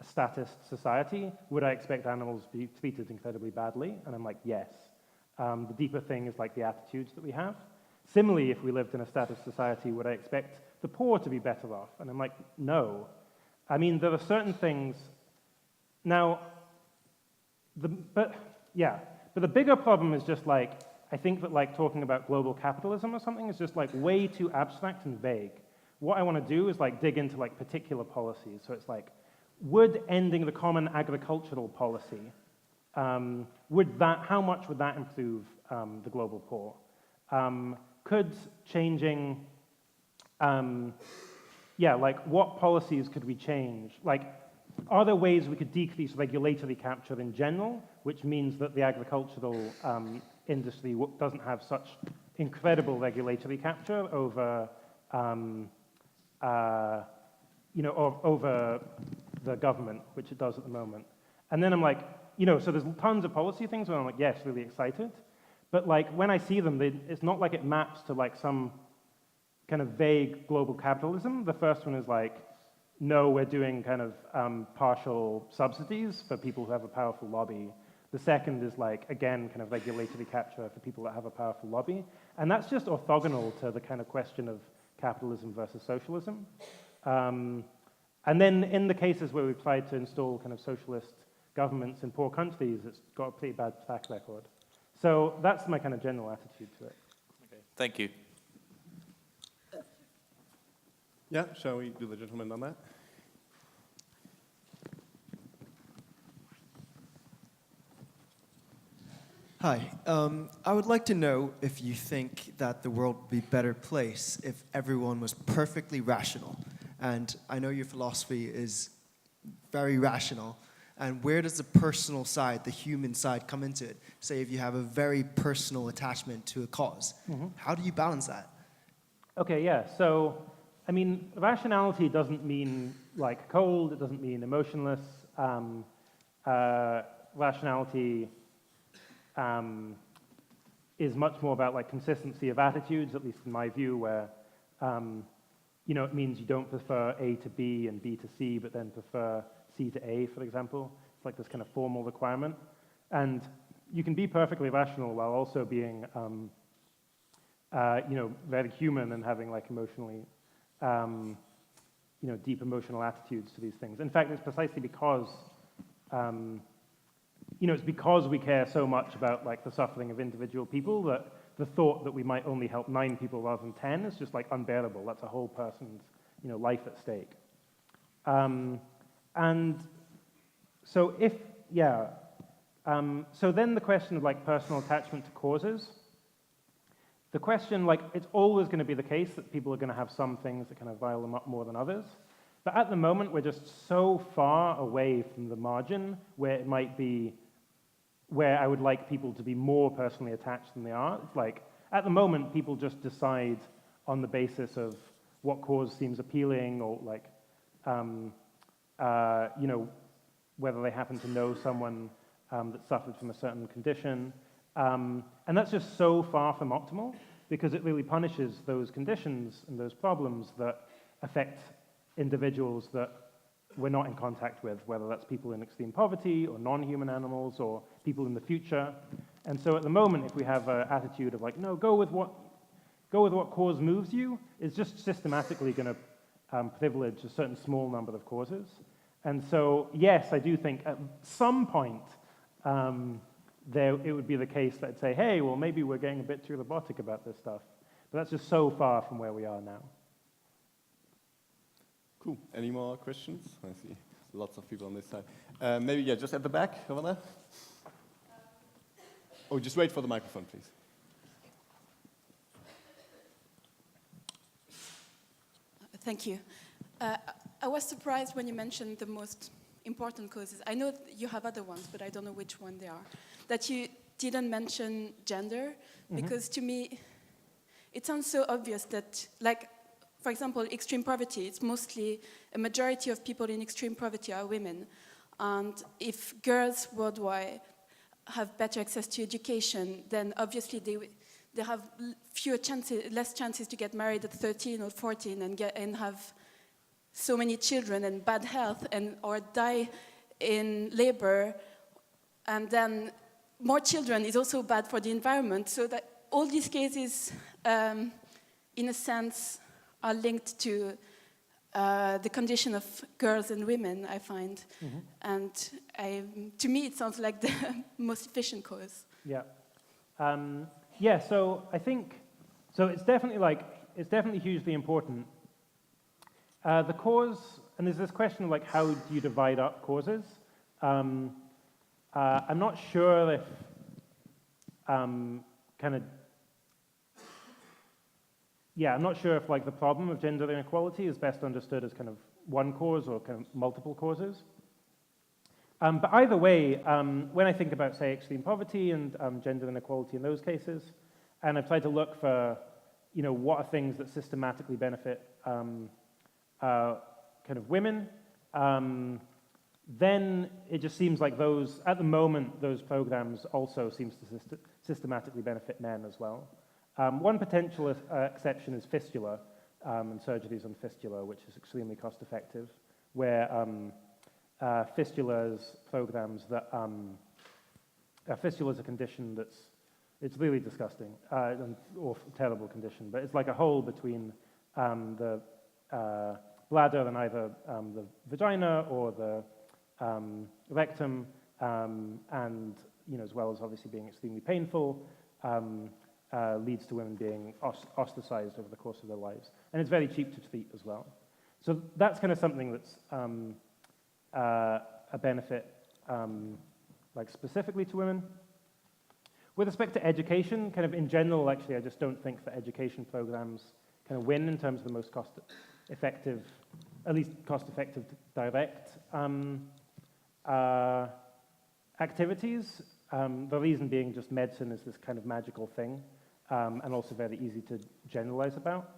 statist society, would I expect animals to be treated incredibly badly? And I'm like, yes. The deeper thing is, like, the attitudes that we have. Similarly, if we lived in a statist society, would I expect the poor to be better off? And I'm like, no. I mean, there are certain things. Now, but the bigger problem is just, like, I think that, like, talking about global capitalism or something is just, like, way too abstract and vague. What I want to do is, like, dig into, like, particular policies. So it's like, would ending the common agricultural policy, how much would that improve the global poor? Could changing, like, what policies could we change? Like, are there ways we could decrease regulatory capture in general, which means that the agricultural industry doesn't have such incredible regulatory capture over, over the government, which it does at the moment. And then I'm like, so there's tons of policy things where I'm like, yes, really excited. But, like, when I see them, it's not like it maps to, like, some kind of vague global capitalism. The first one is like, no, we're doing kind of partial subsidies for people who have a powerful lobby. The second is, like, again, kind of regulatory capture for people that have a powerful lobby. And that's just orthogonal to the kind of question of capitalism versus socialism. And then in the cases where we've tried to install kind of socialist governments in poor countries, it's got a pretty bad track record. So that's my kind of general attitude to it. Okay. Thank you. Yeah, shall we do the gentleman on that? Hi. I would like to know if you think that the world would be a better place if everyone was perfectly rational. And I know your philosophy is very rational. And where does the personal side, the human side, come into it? Say if you have a very personal attachment to a cause. How do you balance that? Okay, yeah. So, I mean, rationality doesn't mean, like, cold. It doesn't mean emotionless. Rationality is much more about, like, consistency of attitudes, at least in my view, where, it means you don't prefer A to B and B to C, but then prefer C to A, for example. It's like this kind of formal requirement. And you can be perfectly rational while also being, very human and having, like, emotionally, deep emotional attitudes to these things. In fact, it's precisely because, it's because we care so much about, like, the suffering of individual people that the thought that we might only help 9 people rather than 10 is just, like, unbearable. That's a whole person's, life at stake. And so so then the question of, like, personal attachment to causes. The question, like, it's always going to be the case that people are going to have some things that kind of rile them up more than others. But at the moment, we're just so far away from the margin where it might be, where I would like people to be more personally attached than they are. It's like, at the moment, people just decide on the basis of what cause seems appealing or, like, whether they happen to know someone that suffered from a certain condition. And that's just so far from optimal because it really punishes those conditions and those problems that affect individuals that we're not in contact with, whether that's people in extreme poverty or non-human animals or people in the future. And so at the moment, if we have an attitude of, like, no, go with what cause moves you, it's just systematically going to privilege a certain small number of causes. And so, yes, I do think at some point it would be the case that I'd say, hey, well, maybe we're getting a bit too robotic about this stuff. But that's just so far from where we are now. Cool. Any more questions? I see lots of people on this side. Maybe, just at the back, over there. Oh, just wait for the microphone, please. Thank you. I was surprised when you mentioned the most important causes. I know you have other ones, but I don't know which one they are. That you didn't mention gender, because to me, it sounds so obvious that, like, for example, extreme poverty, it's mostly a majority of people in extreme poverty are women. And if girls worldwide have better access to education, then obviously they have less chances to get married at 13 or 14 and have so many children and bad health and or die in labor, and then more children is also bad for the environment. So that all these cases, in a sense, are linked to the condition of girls and women, I find. And to me, it sounds like the most efficient cause. Yeah. Yeah, so I think, so it's definitely hugely important. The cause, and there's this question of like, how do you divide up causes? I'm not sure if I'm not sure if like the problem of gender inequality is best understood as kind of one cause or kind of multiple causes. But either way, when I think about, say, extreme poverty and gender inequality in those cases, and I've tried to look for, what are things that systematically benefit kind of women, then it just seems like those, at the moment, those programs also seems to systematically benefit men as well. One potential exception is fistula, and surgeries on fistula, which is extremely cost effective, where fistula's programs that, fistula is a condition it's really disgusting, or terrible condition, but it's like a hole between the bladder and either the vagina or the rectum, and as well as obviously being extremely painful, leads to women being ostracized over the course of their lives. And it's very cheap to treat as well. So that's kind of something that's a benefit like specifically to women. With respect to education, kind of in general, actually, I just don't think that education programs kind of win in terms of the most cost-effective, at least cost-effective direct activities. The reason being just medicine is this kind of magical thing, and also very easy to generalize about.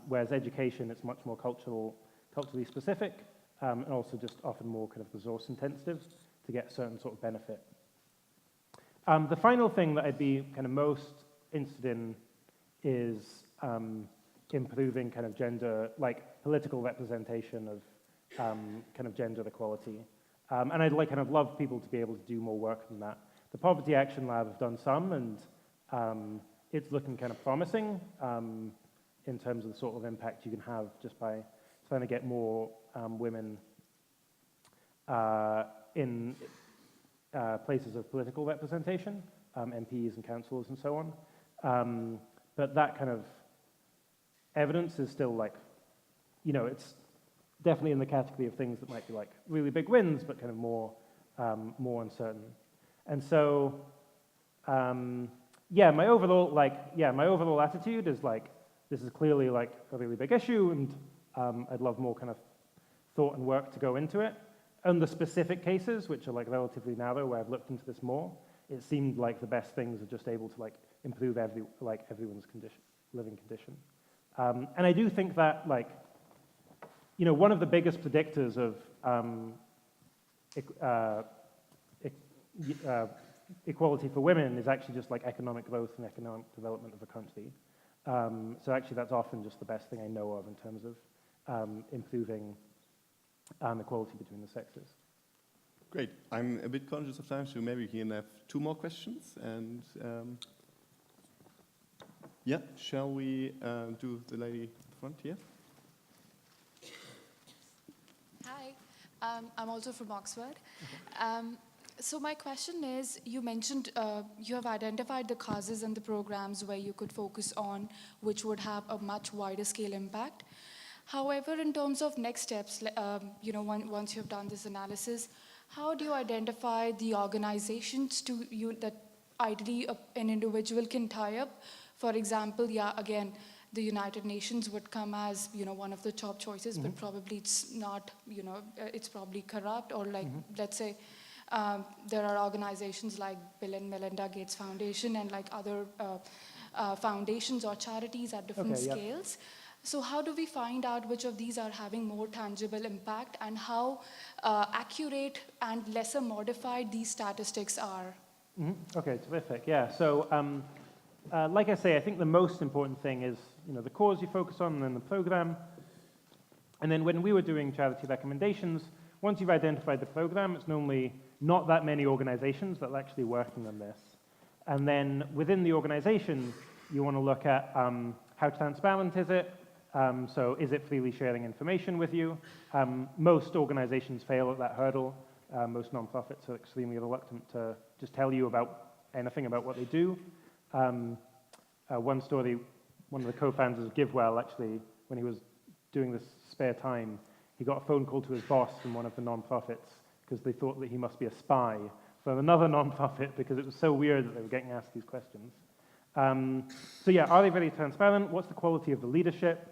Whereas education, it's much more culturally specific, and also just often more kind of resource intensive to get a certain sort of benefit. The final thing that I'd be kind of most interested in is improving kind of gender, like political representation of kind of gender equality. And I'd kind of love people to be able to do more work than that. The Poverty Action Lab have done some, and it's looking kind of promising in terms of the sort of impact you can have just by trying to get more women in places of political representation, MPs and councillors and so on. But that kind of evidence is still like, it's definitely in the category of things that might be like really big wins, but kind of more uncertain. And so, my overall attitude is like, this is clearly like a really big issue, and I'd love more kind of thought and work to go into it. And the specific cases, which are like relatively narrow, where I've looked into this more, it seemed like the best things are just able to like improve everyone's living condition. And I do think that like, one of the biggest predictors of equality for women is actually just like economic growth and economic development of a country. So actually that's often just the best thing I know of in terms of improving equality between the sexes. Great. I'm a bit conscious of time, so maybe we can have 2 more questions. And shall we do the lady at the front here? Hi, I'm also from Oxford. So my question is, you mentioned you have identified the causes and the programs where you could focus on, which would have a much wider scale impact. However, in terms of next steps, once you've done this analysis, how do you identify the organizations that ideally an individual can tie up? For example, again, the United Nations would come as one of the top choices, but probably it's not. It's probably corrupt, or like let's say there are organizations like Bill and Melinda Gates Foundation and like other foundations or charities at different scales. So how do we find out which of these are having more tangible impact, and how accurate and lesser modified these statistics are? Okay, terrific. Yeah, so like I say, I think the most important thing is the cause you focus on and then the program. And then when we were doing charity recommendations, once you've identified the program, it's normally not that many organizations that are actually working on this. And then within the organization, you want to look at how transparent is it? So is it freely sharing information with you? Most organizations fail at that hurdle. Most nonprofits are extremely reluctant to just tell you about anything about what they do. One story, one of the co-founders of GiveWell, actually, when he was doing this spare time, he got a phone call to his boss from one of the nonprofits because they thought that he must be a spy for another nonprofit because it was so weird that they were getting asked these questions. So yeah, are they very transparent? What's the quality of the leadership?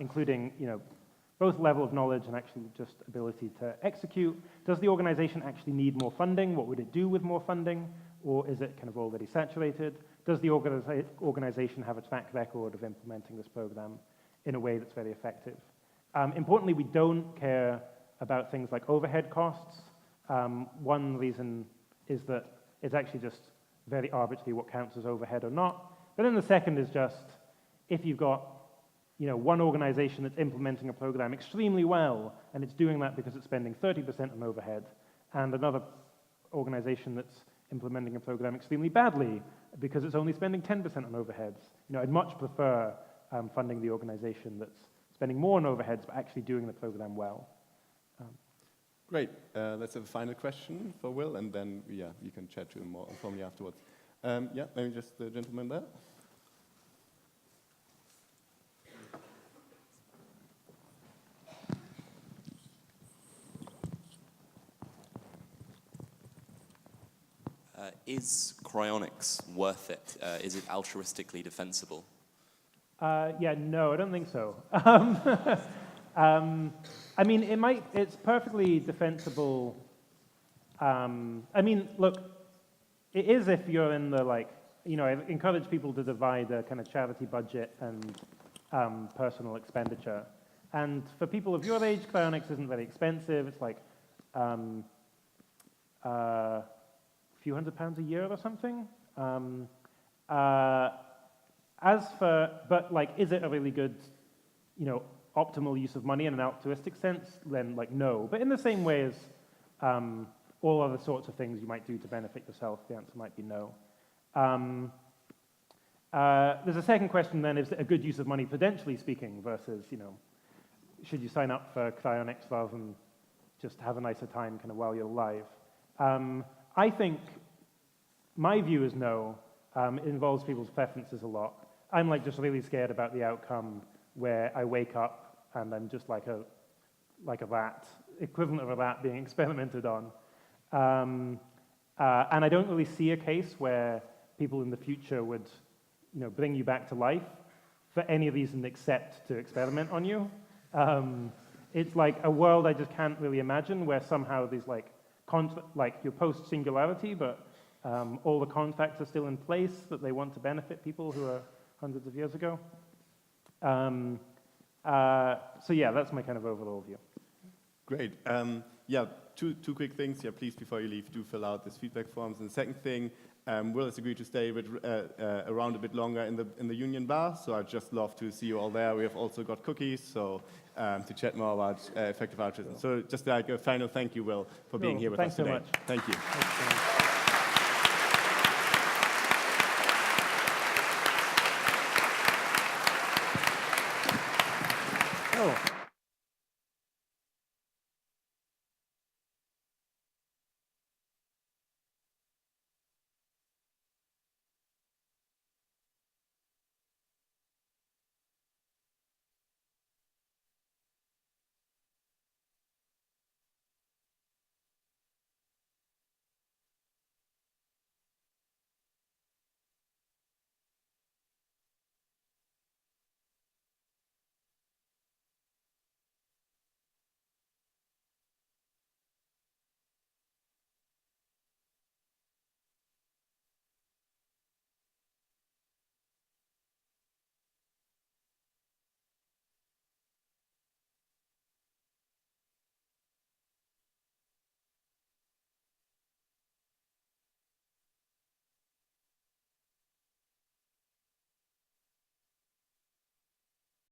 Including, both level of knowledge and actually just ability to execute. Does the organization actually need more funding? What would it do with more funding? Or is it kind of already saturated? Does the organization have a track record of implementing this program in a way that's very effective? Importantly, we don't care about things like overhead costs. One reason is that it's actually just very arbitrary what counts as overhead or not. But then the second is just, if you've got one organization that's implementing a program extremely well, and it's doing that because it's spending 30% on overhead, and another organization that's implementing a program extremely badly because it's only spending 10% on overheads. I'd much prefer funding the organization that's spending more on overheads but actually doing the program well. Great. Let's have a final question for Will, and then you can chat to him more informally afterwards. Maybe just the gentleman there. Is cryonics worth it? Is it altruistically defensible? No, I don't think so. I mean, it's perfectly defensible. Look, it is if you're in the, I encourage people to divide a kind of charity budget and personal expenditure. And for people of your age, cryonics isn't very expensive. It's like a few £100 a year or something. Is it a really good, optimal use of money in an altruistic sense? Then, no. But in the same way as all other sorts of things you might do to benefit yourself, the answer might be no. There's a second question then, is it a good use of money prudentially speaking versus, should you sign up for cryonics rather than just have a nicer time kind of while you're alive? I think my view is no. It involves people's preferences a lot. I'm just really scared about the outcome where I wake up and I'm just like a rat, equivalent of a rat being experimented on. And I don't really see a case where people in the future would, bring you back to life for any reason except to experiment on you. It's like a world I just can't really imagine where somehow these you're post-singularity, but all the contracts are still in place that they want to benefit people who are hundreds of years ago. That's my kind of overall view. Great. Two quick things. Please, before you leave, do fill out this feedback forms. And the second thing, Will has agreed to stay around a bit longer in the Union Bar, so I'd just love to see you all there. We have also got cookies, so to chat more about effective altruism. So just like a final thank you, Will, for being here with us today. Thanks so much. Thank you. Oh.